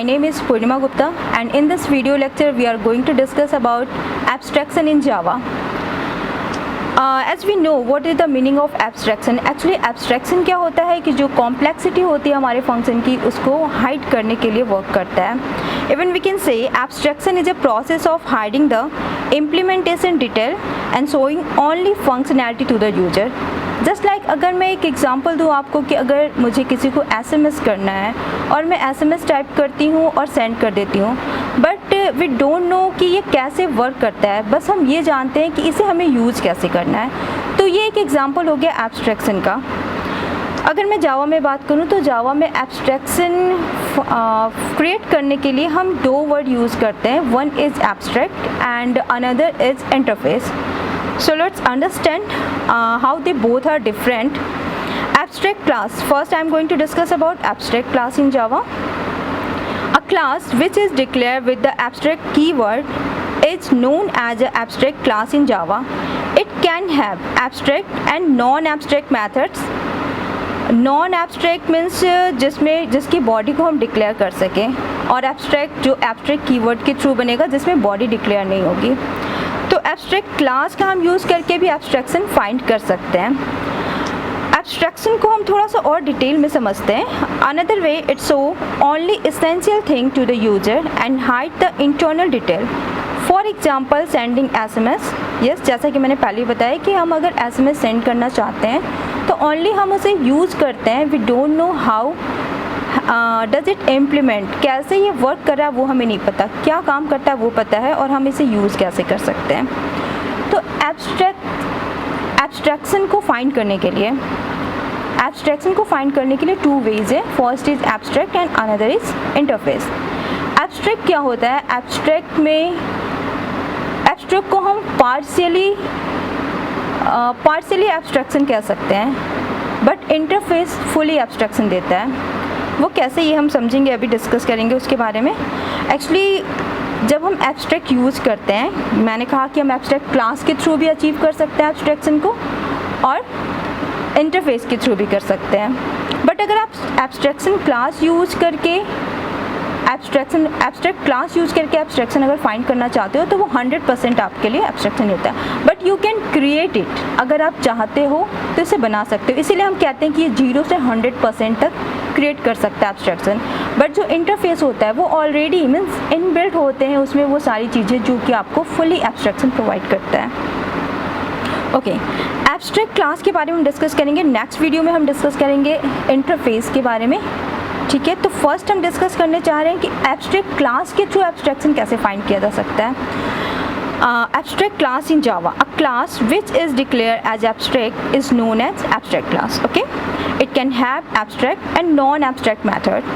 name is Purnima Gupta, and in this video lecture we are going to discuss about abstraction in Java. As we know what is the meaning of abstraction. Actually abstraction क्या होता है कि जो complexity होती है हमारे function की उसको hide करने के लिए work करता है. Even we can say abstraction is a process of hiding the implementation detail and showing only functionality to the user. Just like अगर मैं एक एग्जांपल दूँ आपको कि अगर मुझे किसी को SMS करना है और मैं SMS टाइप करती हूँ और सेंड कर देती हूँ, बट वी डोंट नो कि ये कैसे वर्क करता है, बस हम ये जानते हैं कि इसे हमें यूज़ कैसे करना है. तो ये एक एग्जांपल हो गया एब्स्ट्रैक्शन का. अगर मैं जावा में बात करूँ तो जावा में एब्स्ट्रैक्शन क्रिएट करने के लिए हम दो वर्ड यूज़ करते हैं. One is abstract and another is interface. So let's understand how they both are different. Abstract class. First I am going to discuss about abstract class in Java. A class which is declared with the abstract keyword is known as an abstract class in Java. It can have abstract and non-abstract methods. Non-abstract means जिसकी body को हम declare कर सकें, और abstract जो abstract keyword के through बनेगा जिसमें बॉडी डिक्लेयर नहीं होगी. तो एब्स्ट्रैक्ट क्लास का हम यूज़ करके भी एब्स्ट्रैक्शन फाइंड कर सकते हैं. एब्स्ट्रैक्शन को हम थोड़ा सा और डिटेल में समझते हैं. Another way it show only essential thing to the user and hide the internal detail. For example sending SMS. Yes, जैसा कि मैंने पहले बताया कि हम अगर SMS सेंड करना चाहते हैं तो ओनली हम उसे यूज़ करते हैं. We don't know how does it implement, कैसे ये वर्क कर रहा है वो हमें नहीं पता, क्या काम करता है वो पता है, और हम इसे यूज़ कैसे कर सकते हैं. तो एब्स्ट्रैक्शन को फाइंड करने के लिए टू वेज है. First is abstract and another is interface. Abstract क्या होता है? एब्स्ट्रैक्ट को हम पार्शियली एब्स्ट्रैक्शन कह सकते हैं, बट इंटरफेस फुली एब्स्ट्रैक्शन देता है. वो कैसे, ये हम समझेंगे, अभी डिस्कस करेंगे उसके बारे में. एक्चुअली जब हम एब्स्ट्रैक्ट यूज़ करते हैं, मैंने कहा कि हम एब्स्ट्रैक्ट क्लास के थ्रू भी अचीव कर सकते हैं एब्स्ट्रैक्शन को, और इंटरफेस के थ्रू भी कर सकते हैं. बट अगर आप एब्स्ट्रैक्ट क्लास यूज़ करके एब्स्ट्रैक्शन अगर फाइंड करना चाहते हो तो वो 100% आपके लिए एब्स्ट्रैक्शन होता है. But you can create it, अगर आप चाहते हो तो इसे बना सकते हो. इसीलिए हम कहते हैं कि ये 0 से 100% तक क्रिएट कर सकता है एब्स्ट्रैक्शन. बट जो इंटरफेस होता है वो ऑलरेडी मीन्स इनबिल्ट होते हैं उसमें वो सारी चीज़ें जो कि आपको फुली एब्स्ट्रैक्शन प्रोवाइड करता है. ओके, एब्स्ट्रैक्ट क्लास के बारे में हम डिस्कस करेंगे. नेक्स्ट वीडियो में हम डिस्कस करेंगे इंटरफेस के बारे में. ठीक है, तो फर्स्ट हम डिस्कस करने चाह रहे हैं कि एब्स्ट्रैक्ट क्लास के थ्रू एब्स्ट्रैक्शन कैसे फाइंड किया जा सकता है. Abstract class in Java. A class which is declare as abstract is known as abstract class. Okay, it can have abstract and non-abstract method.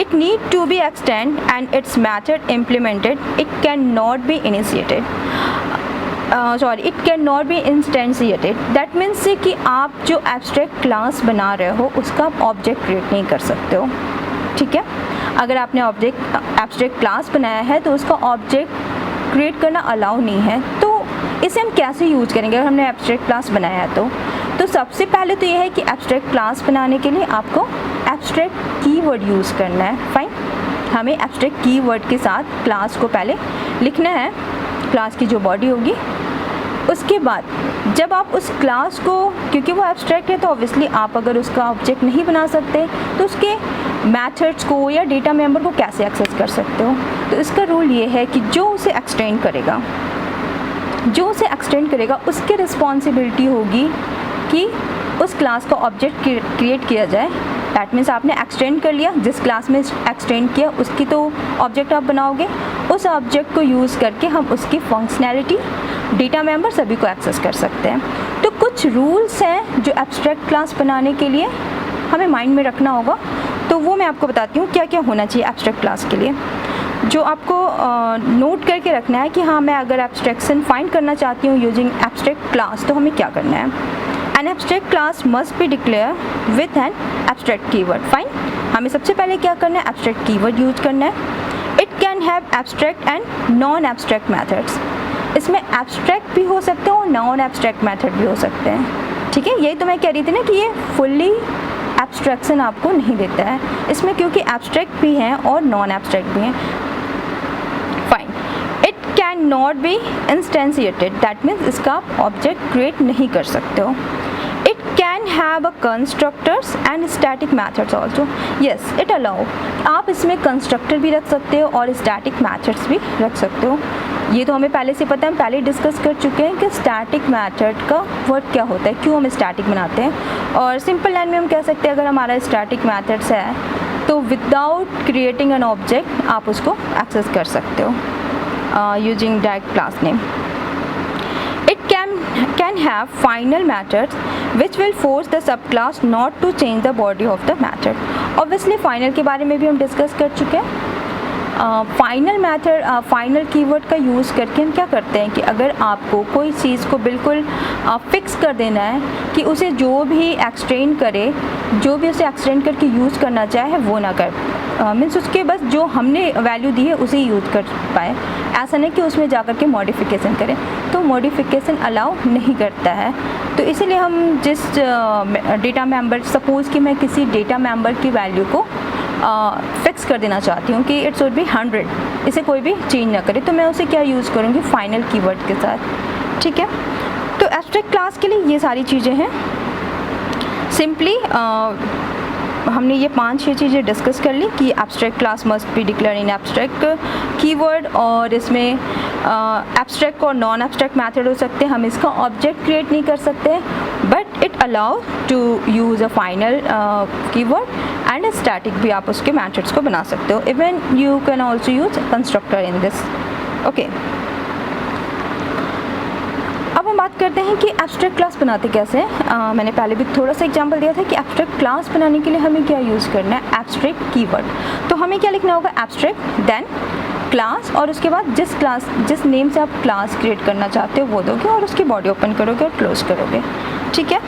It need to be extend and its method implemented. It cannot be initiated. It cannot be instantiated. That means कि आप जो abstract class बना रहे हो उसका object create नहीं कर सकते हो. ठीक है, अगर आपने abstract class बनाया है तो उसका ऑब्जेक्ट क्रिएट करना अलाउ नहीं है. तो इसे हम कैसे यूज़ करेंगे अगर हमने abstract class बनाया है तो सबसे पहले तो ये है कि एब्स्ट्रैक्ट क्लास बनाने के लिए आपको एब्स्ट्रैक्ट कीवर्ड यूज़ करना है. फाइन, हमें एब्स्ट्रैक्ट कीवर्ड के साथ क्लास को पहले लिखना है, क्लास की जो बॉडी होगी. उसके बाद जब आप उस क्लास को, क्योंकि वो एब्स्ट्रैक्ट है तो ऑब्वियसली आप अगर उसका ऑब्जेक्ट नहीं बना सकते तो उसके मेथड्स को या डेटा मेंबर को कैसे एक्सेस कर सकते हो. तो इसका रूल ये है कि जो उसे एक्सटेंड करेगा उसकी रिस्पॉन्सिबिलिटी होगी कि उस क्लास का ऑब्जेक्ट क्रिएट किया जाए. दैट मीन्स आपने एक्सटेंड कर लिया, जिस क्लास में एक्सटेंड किया उसकी तो ऑब्जेक्ट आप बनाओगे. उस ऑब्जेक्ट को यूज़ करके हम उसकी फंक्शनैलिटी, डेटा मेंबर सभी को एक्सेस कर सकते हैं. तो कुछ रूल्स हैं जो एब्स्ट्रैक्ट क्लास बनाने के लिए हमें माइंड में रखना होगा. तो वो मैं आपको बताती हूँ क्या क्या होना चाहिए एब्स्ट्रैक्ट क्लास के लिए, जो आपको नोट करके रखना है कि हाँ, मैं अगर एब्स्ट्रैक्शन फाइंड करना चाहती हूँ यूजिंग एब्स्ट्रैक्ट क्लास तो हमें क्या करना है. An abstract class must be declared with an abstract keyword. Fine. हमें सबसे पहले क्या करना है? abstract keyword यूज करना है. It can have abstract and non-abstract methods. इसमें abstract भी हो सकते हैं और non-abstract method भी हो सकते हैं. ठीक है, यही तो मैं कह रही थी ना कि ये fully एब्स्ट्रैक्शन आपको नहीं देता है इसमें, क्योंकि एब्स्ट्रैक्ट भी हैं और नॉन एब्स्ट्रैक्ट भी हैं। Fine, it can not be instantiated, that means इसका आप ऑब्जेक्ट क्रिएट नहीं कर सकते हो। It can have a constructors and static methods also, yes it allow, आप इसमें कंस्ट्रक्टर भी रख सकते हो और स्टैटिक मैथड्स भी रख सकते हो। ये तो हमें पहले से पता है, हम पहले डिस्कस कर चुके हैं कि स्टैटिक मैथड का वर्क क्या होता है, क्यों हम स्टैटिक बनाते हैं। और सिंपल लाइन में हम कह सकते हैं अगर हमारा स्टैटिक मैथड्स है तो विदाउट क्रिएटिंग एन ऑब्जेक्ट आप उसको एक्सेस कर सकते हो using direct class name. It can have final methods which will force the subclass not to change the body of the method। Obviously final के बारे में भी हम डिस्कस कर चुके हैं। फाइनल मैथड, फाइनल कीवर्ड का यूज़ करके हम क्या करते हैं कि अगर आपको कोई चीज़ को बिल्कुल फिक्स कर देना है कि उसे जो भी एक्सटेंड करे, जो भी उसे एक्सटेंड करके यूज़ करना चाहे वो ना कर, मीन्स उसके बस जो हमने वैल्यू दी है उसे यूज़ कर पाए, ऐसा नहीं कि उसमें जा कर के मॉडिफिकेशन करें, तो मॉडिफिकेशन अलाउ नहीं करता है। तो इसीलिए हम जिस डेटा मेंबर, सपोज़ कि मैं किसी डेटा मेंबर की वैल्यू को फिक्स कर देना चाहती हूँ कि इट शुड बी 100, इसे कोई भी चेंज ना करे, तो मैं उसे क्या यूज़ करूँगी, फाइनल कीवर्ड के साथ। ठीक है, तो एब्स्ट्रैक्ट क्लास के लिए ये सारी चीज़ें हैं। सिंपली हमने ये 5-6 चीज़ें डिस्कस कर ली कि abstract class must be declare in abstract keyword, और इसमें एब्स्ट्रैक्ट और नॉन एब्स्ट्रैक्ट मेथड हो सकते हैं। हम इसका ऑब्जेक्ट क्रिएट नहीं कर सकते, but it allow to use a final keyword and static भी आप उसके मेथड्स को बना सकते हो। Even you can also use constructor in this. Okay, अब हम बात करते हैं कि एब्स्ट्रैक्ट क्लास बनाते कैसे हैं। मैंने पहले भी थोड़ा सा एग्जांपल दिया था कि एब्स्ट्रैक्ट क्लास बनाने के लिए हमें क्या यूज़ करना है, एब्स्ट्रैक्ट कीवर्ड। तो हमें क्या लिखना होगा, एब्स्ट्रैक्ट देन क्लास, और उसके बाद जिस नेम से आप क्लास क्रिएट करना चाहते हो वो दोगे और उसकी बॉडी ओपन करोगे और क्लोज करोगे। ठीक है,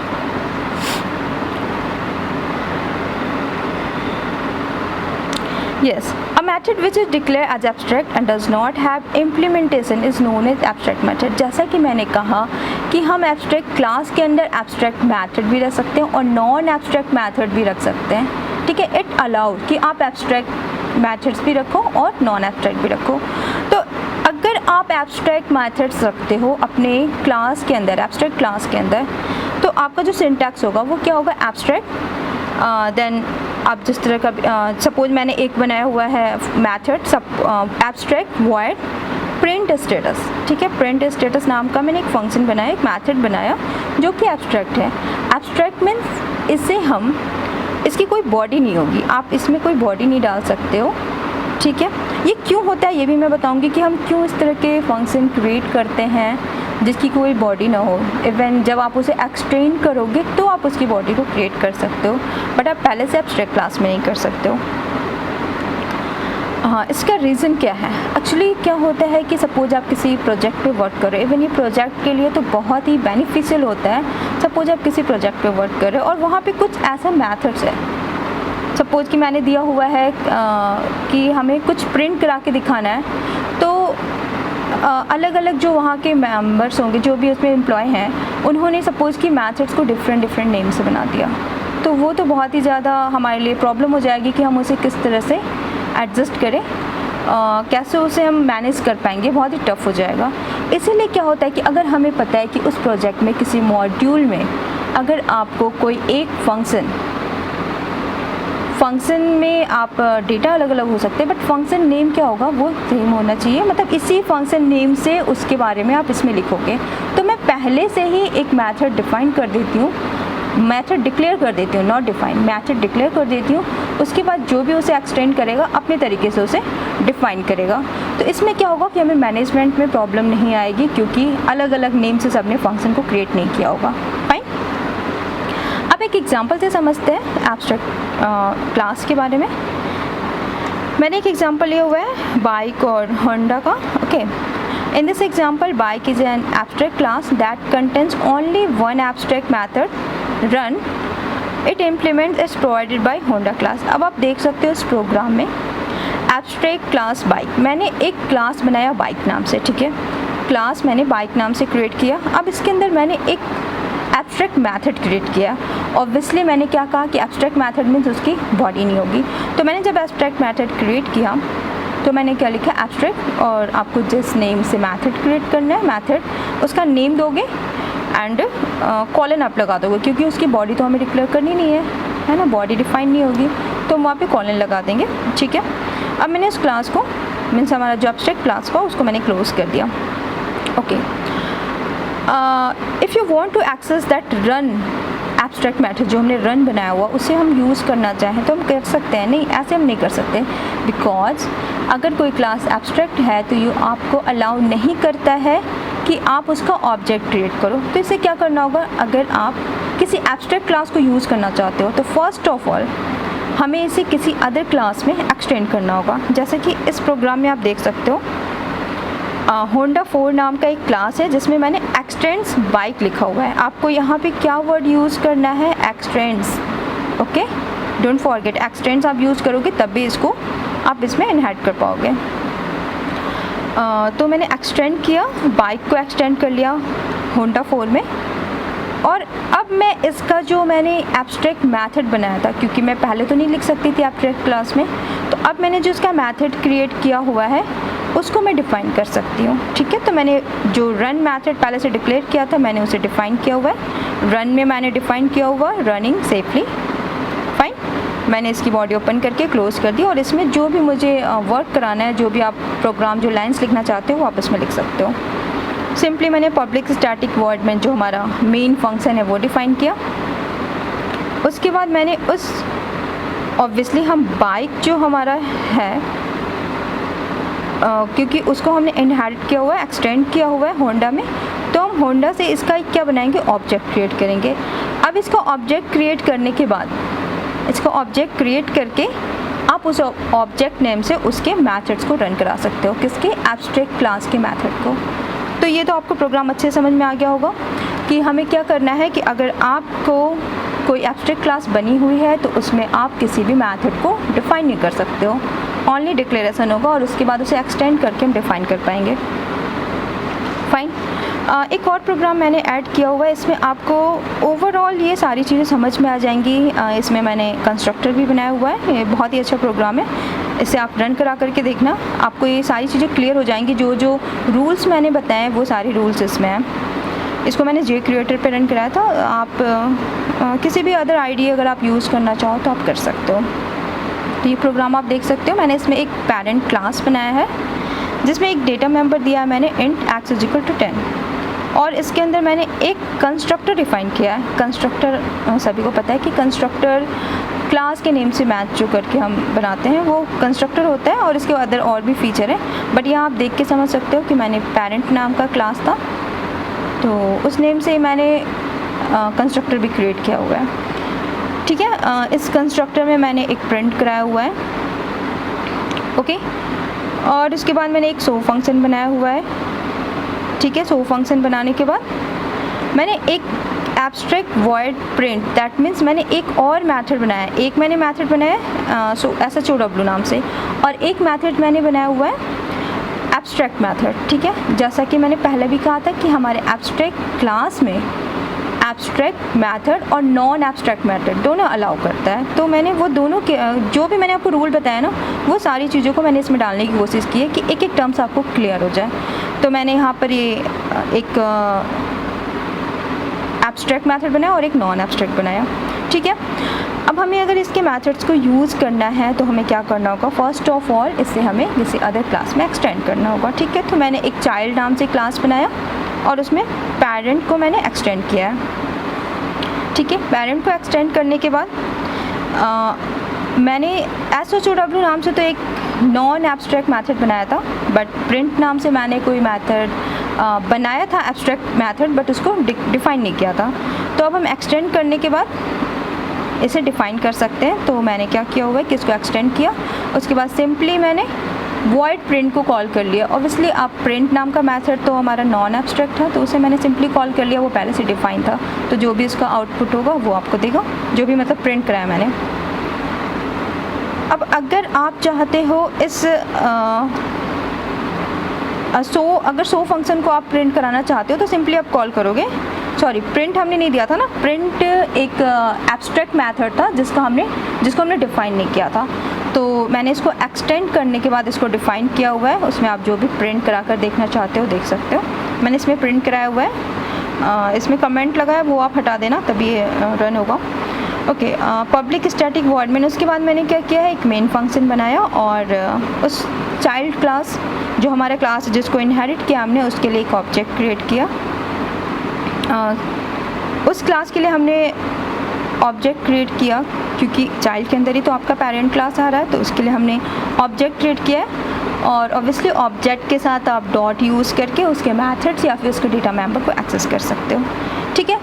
yes, a method which is declared as abstract and does not have implementation is known as abstract method। जैसा कि मैंने कहा कि हम abstract क्लास के अंदर abstract method भी रख सकते हैं और non abstract method भी रख सकते हैं। ठीक है, it allow कि आप abstract methods भी रखो और non abstract भी रखो। तो अगर आप abstract methods रखते हो अपने क्लास के अंदर, abstract क्लास के अंदर, तो आपका जो सिंटैक्स होगा वो क्या होगा, abstract देन आप जिस तरह का, सपोज मैंने एक बनाया हुआ है method abstract void print status. ठीक है, प्रिंट स्टेटस नाम का मैंने एक फंक्शन बनाया, एक मैथड बनाया जो कि एब्स्ट्रैक्ट है। एब्स्ट्रैक्ट मीन्स इससे हम, इसकी कोई बॉडी नहीं होगी, आप इसमें कोई बॉडी नहीं डाल सकते हो। ठीक है, ये क्यों होता है ये भी मैं बताऊंगी कि हम क्यों इस तरह के फंक्शन क्रिएट करते हैं जिसकी कोई बॉडी ना हो। इवन जब आप उसे एक्सटेंड करोगे तो आप उसकी बॉडी को क्रिएट कर सकते हो, बट आप पहले से एब्स्ट्रैक्ट क्लास में नहीं कर सकते हो। हाँ, इसका रीज़न क्या है, एक्चुअली क्या होता है कि सपोज आप किसी प्रोजेक्ट पे वर्क कर रहे हो, इवन ये प्रोजेक्ट के लिए तो बहुत ही बेनिफिशियल होता है। सपोज आप किसी प्रोजेक्ट पे वर्क कर रहे हो और वहाँ पे कुछ ऐसा मैथड्स है, सपोज कि मैंने दिया हुआ है कि हमें कुछ प्रिंट करा के दिखाना है, तो अलग अलग जो वहाँ के मेंबर्स होंगे, जो भी उसमें एम्प्लॉय हैं, उन्होंने सपोज़ कि मैथड्स को डिफरेंट नेम से बना दिया, तो वो तो बहुत ही ज़्यादा हमारे लिए प्रॉब्लम हो जाएगी कि हम उसे किस तरह से एडजस्ट करें, कैसे उसे हम मैनेज कर पाएंगे, बहुत ही टफ हो जाएगा। इसीलिए क्या होता है कि अगर हमें पता है कि उस प्रोजेक्ट में किसी मॉड्यूल में अगर आपको कोई एक फंक्शन में आप डेटा अलग अलग हो सकते हैं, बट फंक्शन नेम क्या होगा वो सेम होना चाहिए, मतलब इसी फंक्शन नेम से उसके बारे में आप इसमें लिखोगे। तो मैं पहले से ही एक मेथड डिफाइन कर देती हूँ, मेथड डिक्लेयर कर देती हूँ, नॉट डिफाइन, मेथड डिक्लेयर कर देती हूँ। उसके बाद जो भी उसे एक्सटेंड करेगा अपने तरीके से उसे डिफाइन करेगा। तो इसमें क्या होगा कि हमें मैनेजमेंट में प्रॉब्लम नहीं आएगी, क्योंकि अलग अलग नेम से सबने फंक्शन को क्रिएट नहीं किया होगा। फाइन, अब एक एग्जांपल से समझते हैं एब्स्ट्रैक्ट क्लास के बारे में। मैंने एक एग्जांपल लिया हुआ है बाइक और होंडा का। Okay, in this example bike is an abstract class that contains only one abstract method run, it implements is provided by Honda class। अब आप देख सकते हो इस प्रोग्राम में abstract class bike, मैंने एक क्लास बनाया बाइक नाम से। ठीक है, क्लास मैंने बाइक नाम से क्रिएट किया। अब इसके अंदर मैंने एक एब्स्ट्रैक्ट मेथड क्रिएट किया। ऑब्वियसली मैंने क्या कहा कि एब्स्ट्रैक्ट मेथड मीन्स उसकी बॉडी नहीं होगी। तो मैंने जब एब्स्ट्रैक्ट मेथड क्रिएट किया तो मैंने क्या लिखा, एब्स्ट्रैक्ट, और आपको जिस नेम से मेथड क्रिएट करना है मेथड उसका नेम दोगे एंड कॉलन आप लगा दोगे, क्योंकि उसकी बॉडी तो हमें डिक्लेयर करनी नहीं है ना, बॉडी डिफाइन नहीं होगी, तो हम वहाँ पे कॉलन लगा देंगे। ठीक है, अब मैंने उस क्लास को मीन्स हमारा जो एब्स्ट्रैक्ट क्लास का उसको मैंने क्लोज कर दिया। Okay, if you want to access that run abstract method जो हमने रन बनाया हुआ उसे हम यूज़ करना चाहें तो हम कर सकते हैं। नहीं, ऐसे हम नहीं कर सकते, बिकॉज अगर कोई क्लास एब्स्ट्रैक्ट है तो ये आपको अलाउ नहीं करता है कि आप उसका ऑब्जेक्ट क्रिएट करो। तो इसे क्या करना होगा, अगर आप किसी एब्स्ट्रैक्ट क्लास को यूज़ करना चाहते हो तो फर्स्ट ऑफ ऑल हमें इसे किसी अदर क्लास में एक्सटेंड करना होगा। जैसे कि इस प्रोग्राम में आप देख सकते हो होंडा 4 नाम का एक क्लास है जिसमें मैंने एक्सटेंड्स बाइक लिखा हुआ है। आपको यहाँ पे क्या वर्ड यूज़ करना है, x tends. Okay, don't forget, x tends आप यूज़ करोगे तब भी इसको आप इसमें इनहेरिट कर पाओगे। तो मैंने एक्सटेंड किया, बाइक को एक्सटेंड कर लिया होंडा 4 में, और अब मैं इसका जो मैंने एब्स्ट्रैक्ट मेथड बनाया था, क्योंकि मैं पहले तो नहीं लिख सकती थी एब्स्ट्रैक्ट क्लास में, तो अब मैंने जो इसका मेथड क्रिएट किया हुआ है उसको मैं डिफ़ाइन कर सकती हूँ। ठीक है, तो मैंने जो रन मेथड पहले से डिक्लेयर किया था मैंने उसे डिफ़ाइन किया हुआ है। रन में मैंने डिफ़ाइन किया हुआ रनिंग सेफली, फाइन। मैंने इसकी बॉडी ओपन करके क्लोज़ कर दी, और इसमें जो भी मुझे वर्क कराना है, जो भी आप प्रोग्राम जो लाइन्स लिखना चाहते हो आप इसमें लिख सकते हो। सिंपली मैंने पब्लिक स्टैटिक वॉइड में जो हमारा मेन फंक्शन है वो डिफ़ाइन किया। उसके बाद मैंने उस ऑब्वियसली हम बाइक जो हमारा है क्योंकि उसको हमने इनहेरिट किया हुआ है, एक्सटेंड किया हुआ है होंडा में, तो हम होंडा से इसका क्या बनाएंगे, ऑब्जेक्ट क्रिएट करेंगे। अब इसका ऑब्जेक्ट क्रिएट करने के बाद इसका ऑब्जेक्ट क्रिएट करके आप उस ऑब्जेक्ट नेम से उसके मेथड्स को रन करा सकते हो, किसके, एब्स्ट्रैक्ट क्लास के मेथड को। तो ये तो आपको प्रोग्राम अच्छे समझ में आ गया होगा कि हमें क्या करना है कि अगर आपको कोई एब्स्ट्रैक्ट क्लास बनी हुई है तो उसमें आप किसी भी मेथड को डिफ़ाइन नहीं कर सकते हो, ओनली डिक्लेरेशन होगा और उसके बाद उसे एक्सटेंड करके हम डिफ़ाइन कर पाएंगे। फाइन। एक और प्रोग्राम मैंने ऐड किया हुआ है, इसमें आपको ओवरऑल ये सारी चीज़ें समझ में आ जाएंगी। इसमें मैंने कंस्ट्रक्टर भी बनाया हुआ है, ये बहुत ही अच्छा प्रोग्राम है, इसे आप रन करा करके देखना, आपको ये सारी चीज़ें क्लियर हो जाएंगी। जो जो रूल्स मैंने बताए वो सारे रूल्स इसमें हैं। इसको मैंने जे क्रिएटर पे रन कराया था, आप किसी भी अदर आईडी अगर आप यूज़ करना चाहो तो आप कर सकते हो। तो ये प्रोग्राम आप देख सकते हो, मैंने इसमें एक पेरेंट क्लास बनाया है जिसमें एक डेटा मेंबर दिया है मैंने इंट x = 10, और इसके अंदर मैंने एक कंस्ट्रक्टर डिफ़ाइन किया है। कंस्ट्रक्टर सभी को पता है कि कंस्ट्रक्टर क्लास के नेम से मैच जो करके हम बनाते हैं वो कंस्ट्रक्टर होता है, और इसके अदर और भी फीचर हैं, बट यहाँ आप देख के समझ सकते हो कि मैंने पेरेंट नाम का क्लास था तो उस नेम से मैंने कंस्ट्रक्टर भी क्रिएट किया हुआ है। ठीक है, इस कंस्ट्रक्टर में मैंने एक प्रिंट कराया हुआ है। ओके, और उसके बाद मैंने एक सो फंक्शन बनाया हुआ है। ठीक है, सो फंक्शन बनाने के बाद मैंने एक abstract void print, that means मैंने एक और मेथड बनाया है। एक मैंने मेथड बनाया है SHOW नाम से, और एक मेथड मैंने बनाया हुआ है एब्स्ट्रैक्ट मेथड। ठीक है, जैसा कि मैंने पहले भी कहा था कि हमारे एब्स्ट्रैक्ट क्लास में एब्स्ट्रैक्ट मेथड और नॉन एब्स्ट्रैक्ट मेथड दोनों अलाउ करता है। तो मैंने वो दोनों के जो भी मैंने आपको रूल बताया ना वो सारी चीज़ों को मैंने इसमें डालने की कोशिश की है कि एक एक टर्म्स आपको क्लियर हो जाए। तो मैंने यहाँ पर ये एक एब्स्ट्रैक्ट मेथड बनाया और एक नॉन एब्स्ट्रैक्ट बनाया। ठीक है, अब हमें अगर इसके मेथड्स को यूज़ करना है तो हमें क्या करना होगा, फर्स्ट ऑफ ऑल इसे हमें किसी अदर क्लास में एक्सटेंड करना होगा। ठीक है, तो मैंने एक चाइल्ड नाम से क्लास बनाया और उसमें पेरेंट को मैंने एक्सटेंड किया है। ठीक है, पेरेंट को एक्सटेंड करने के बाद मैंने SHOW नाम से तो एक नॉन एब्स्ट्रैक्ट मेथड बनाया था, बट प्रिंट नाम से मैंने कोई मेथड बनाया था एब्स्ट्रैक्ट मेथड, बट उसको डिफ़ाइन नहीं किया था। तो अब हम एक्सटेंड करने के बाद इसे डिफ़ाइन कर सकते हैं। तो मैंने क्या किया हुआ है कि इसको एक्सटेंड किया, उसके बाद सिंपली मैंने वॉइड प्रिंट को कॉल कर लिया। ऑब्वियसली आप प्रिंट नाम का मेथड तो हमारा नॉन एब्स्ट्रैक्ट था तो उसे मैंने सिंपली कॉल कर लिया, वो पहले से डिफ़ाइन था, तो जो भी इसका आउटपुट होगा वो आपको देगा, जो भी मतलब प्रिंट कराया मैंने। अब अगर आप चाहते हो इस अगर सो फंक्शन को आप प्रिंट कराना चाहते हो तो सिंपली आप कॉल करोगे सॉरी प्रिंट हमने नहीं दिया था ना, प्रिंट एक एब्स्ट्रैक्ट मेथड था जिसको हमने डिफ़ाइन नहीं किया था। तो मैंने इसको एक्सटेंड करने के बाद इसको डिफ़ाइन किया हुआ है, उसमें आप जो भी प्रिंट करा कर देखना चाहते हो देख सकते हो। मैंने इसमें प्रिंट कराया हुआ है, इसमें कमेंट लगा है वो आप हटा देना तभी रन होगा। ओके, पब्लिक स्टैटिक वॉइड, मैंने उसके बाद मैंने क्या किया है, एक मेन फंक्शन बनाया और उस चाइल्ड क्लास जो हमारा क्लास है जिसको इनहेरिट किया हमने, उसके लिए एक ऑब्जेक्ट क्रिएट किया। उस क्लास के लिए हमने ऑब्जेक्ट क्रिएट किया क्योंकि चाइल्ड के अंदर ही तो आपका पेरेंट क्लास आ रहा है, तो उसके लिए हमने ऑब्जेक्ट क्रिएट किया है। और ऑब्वियसली ऑब्जेक्ट के साथ आप डॉट यूज़ करके उसके मेथड्स या फिर उसके डेटा मेंबर को एक्सेस कर सकते हो, ठीक है।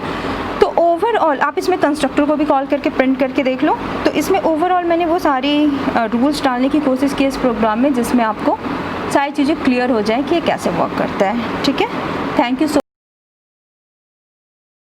तो ओवरऑल आप इसमें कंस्ट्रक्टर को भी कॉल करके प्रिंट करके देख लो। तो इसमें ओवरऑल मैंने वो सारी रूल्स डालने की कोशिश की इस प्रोग्राम में जिसमें आपको सारी चीज़ें क्लियर हो जाए कि ये कैसे वर्क करता है, ठीक है। Thank you so